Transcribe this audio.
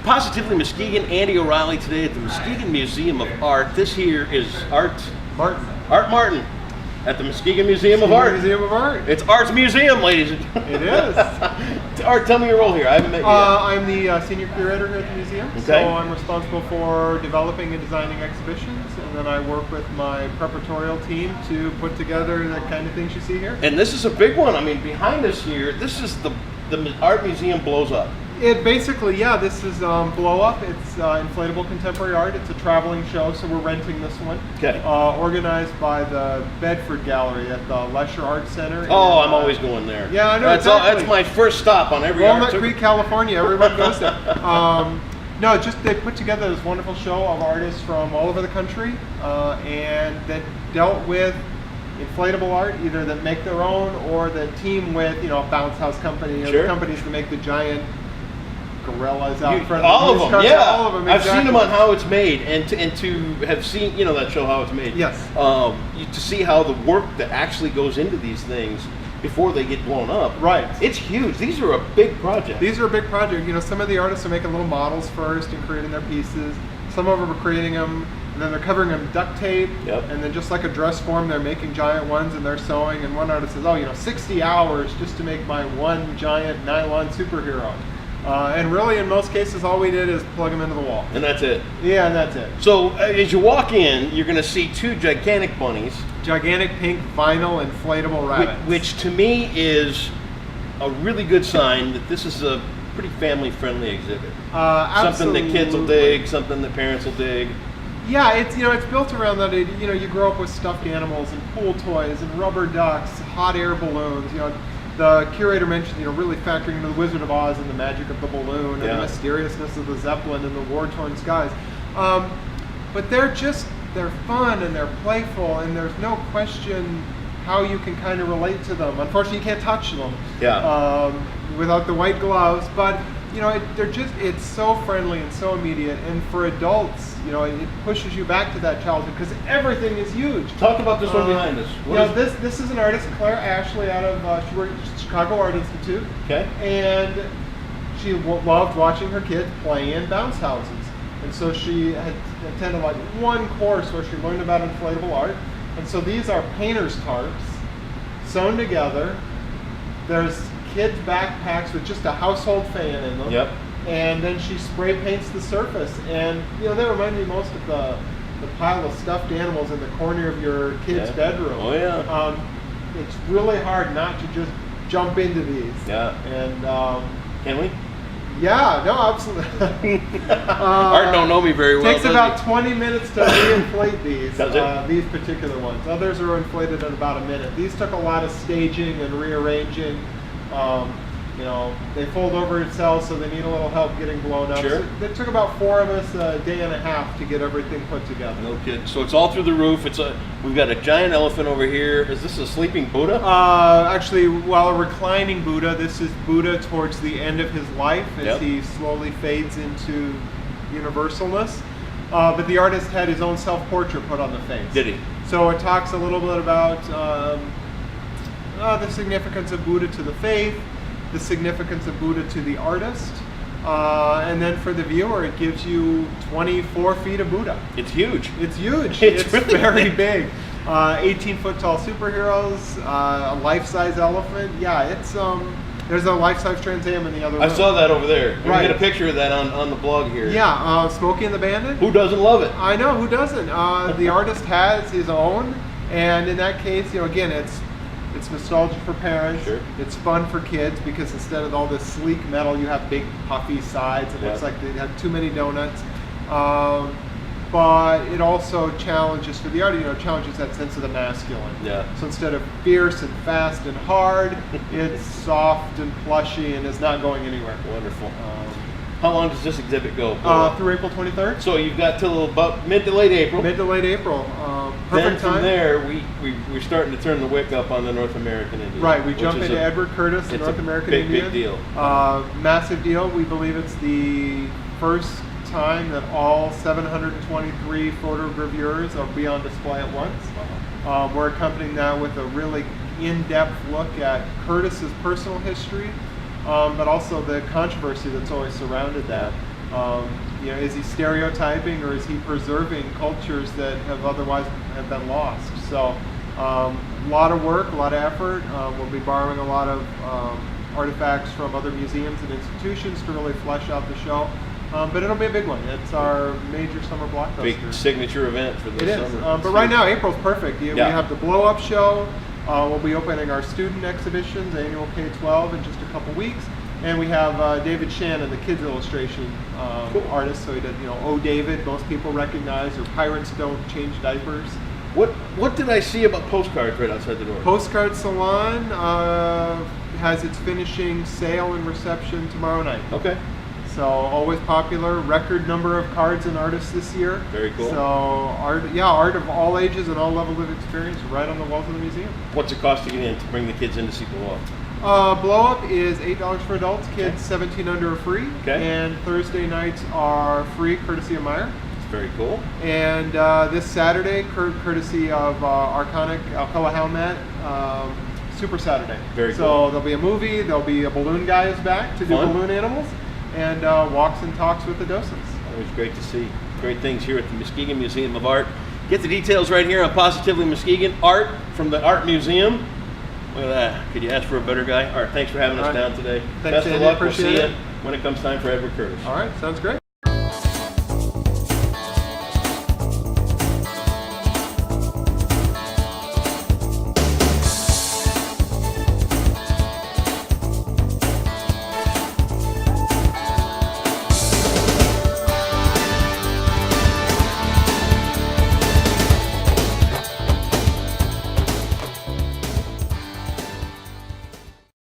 positively Muskegon, Andy O'Reilly today at the Muskegon Museum of Art. This here is Art Martin at the Muskegon Museum of Art. Museum of Art. It's Art's Museum, ladies and gentlemen. It is. Art, tell me your role here. I haven't met you yet. I'm the senior curator here at the museum. Okay. So I'm responsible for developing and designing exhibitions, and then I work with my preparatorial team to put together the kind of things you see here. And this is a big one. I mean, behind us here, this is the Art Museum blows up. It basically, yeah, this is Blow Up. It's inflatable contemporary art. It's a traveling show, so we're renting this one. Okay. Organized by the Bedford Gallery at the Lesher Art Center. Oh, I'm always going there. Yeah, I know. That's my first stop on every Walnut art. Creek, California. Everyone goes there. No, just they put together this wonderful show of artists from all over the country, and that dealt with inflatable art, either that make their own or that team with, you know, a bounce house company or Sure. the companies that make the giant gorillas out front. All of them, yeah. All of them, exactly. I've seen them on How It's Made, and to have seen, you know, that show How It's Made. Yes. To see how the work that actually goes into these things before they get blown up. Right. It's huge. These are a big project. These are a big project. You know, some of the artists are making little models first and creating their pieces. Some of them are creating them, and then they're covering them duct tape. Yep. And then just like a dress form, they're making giant ones and they're sewing. And one artist says, oh, you know, 60 hours just to make my one giant nylon superhero. And really, in most cases, all we did is plug them into the wall. And that's it. Yeah, and that's it. So as you walk in, you're going to see two gigantic bunnies. Gigantic pink vinyl inflatable rabbits. Which to me is a really good sign that this is a pretty family-friendly exhibit. Something that kids will dig, something that parents will dig. Yeah, it's, you know, it's built around that. You know, you grow up with stuffed animals and pool toys and rubber ducks, hot air balloons. You know, the curator mentioned, you know, really factoring into the Wizard of Oz and the magic of the balloon and the mysteriousness of the Zeppelin and the war-torn skies. But they're fun and they're playful, and there's no question how you can kind of relate to them. Unfortunately, you can't touch them without the white gloves, but you know, it's so friendly and so immediate, and for adults, you know, it pushes you back to that childhood because everything is huge. Talk about this one behind us. This is an artist, Claire Ashley, out of she worked at Chicago Art Institute. Okay. And she loved watching her kids play in bounce houses. And so she had attended like one course where she learned about inflatable art. And so these are painter's tarps sewn together. There's kids' backpacks with just a household fan in them. Yep. And then she spray paints the surface. And you know, they remind me most of the pile of stuffed animals in the corner of your kid's bedroom. Oh yeah. It's really hard not to just jump into these. Yeah. And can we? Yeah, no, absolutely. Art don't know me very well. Takes about 20 minutes to re-inflate these. Does it? These particular ones. Others are inflated in about a minute. These took a lot of staging and rearranging. You know, they fold over itself, so they need a little help getting blown up. Sure. So it took about 4 of us a day and a half to get everything put together. No kidding. So it's all through the roof. We've got a giant elephant over here. Is this a sleeping Buddha? Actually, a reclining Buddha. This is Buddha towards the end of his life as he slowly fades into universalness. But the artist had his own self-portrait put on the face. Did he? So it talks a little bit about the significance of Buddha to the faith, the significance of Buddha to the artist, and then for the viewer, it gives you 24 feet of Buddha. It's huge. It's huge. It's really very big. 18-foot tall superheroes, a life-size elephant. Yeah, it's there's a life-size Trans Am in the other room. I saw that over there. Right. We get a picture of that on the blog here. Yeah, Smokey and the Bandit. Who doesn't love it? I know, who doesn't? The artist has his own, and in that case, you know, again, it's nostalgia for parents. Sure. It's fun for kids because instead of all this sleek metal, you have big puffy sides. It looks like they have too many donuts. But it also challenges for the art, you know, challenges that sense of the masculine. Yeah. So instead of fierce and fast and hard, it's soft and plushy and is not going anywhere. Wonderful. How long does this exhibit go? Through April 23rd. So you've got till about mid to late April. Mid to late April. Perfect then time. From there, we're starting to turn the wick up on the North American Indian. Right, we jump into Edward Curtis, the North American Indian. Big deal. Massive deal. We believe it's the first time that all 723 photogravures will be on display at once. We're accompanying that with a really in-depth look at Curtis's personal history, but also the controversy that's always surrounded that. You know, is he stereotyping or is he preserving cultures that have otherwise have been lost? So a lot of work, a lot of effort. We'll be borrowing a lot of artifacts from other museums and institutions to really flesh out the show. But it'll be a big one. It's our major summer blockbuster. Big signature event for this It is. summer. But right now, April's perfect. We have the Blow Up Show. We'll be opening our student exhibitions, annual K-12, in just a couple weeks. And we have David Shannon, the kids illustration artist. So he did, Oh David, most people recognize, or Pirates Don't Change Diapers. What did I see about postcards right outside the door? Postcard Salon has its finishing sale and reception tomorrow night. Okay. So always popular, record number of cards and artists this year. Very cool. So art of all ages and all levels of experience right on the walls of the museum. What's it cost to get in to bring the kids in to see Blow Up? Blow Up is $8 for adults, kids 17 under are free. Okay. And Thursday nights are free, courtesy of Meyer. Very cool. And this Saturday, courtesy of Arconic Alcoa Helmet, Super Saturday. Very so cool. There'll be a movie, there'll be a balloon guy is back to do Fun. balloon animals, and walks and talks with the docents. Always great to see. Great things here at the Muskegon Museum of Art. Get the details right here on Positively Muskegon. Art from the Art Museum. Look at that. Could you ask for a better guy? Art, thanks for having us down today. Thanks, Best of Andy. luck. We'll Appreciate see it. you when it comes time for Edward Curtis. All right, sounds great.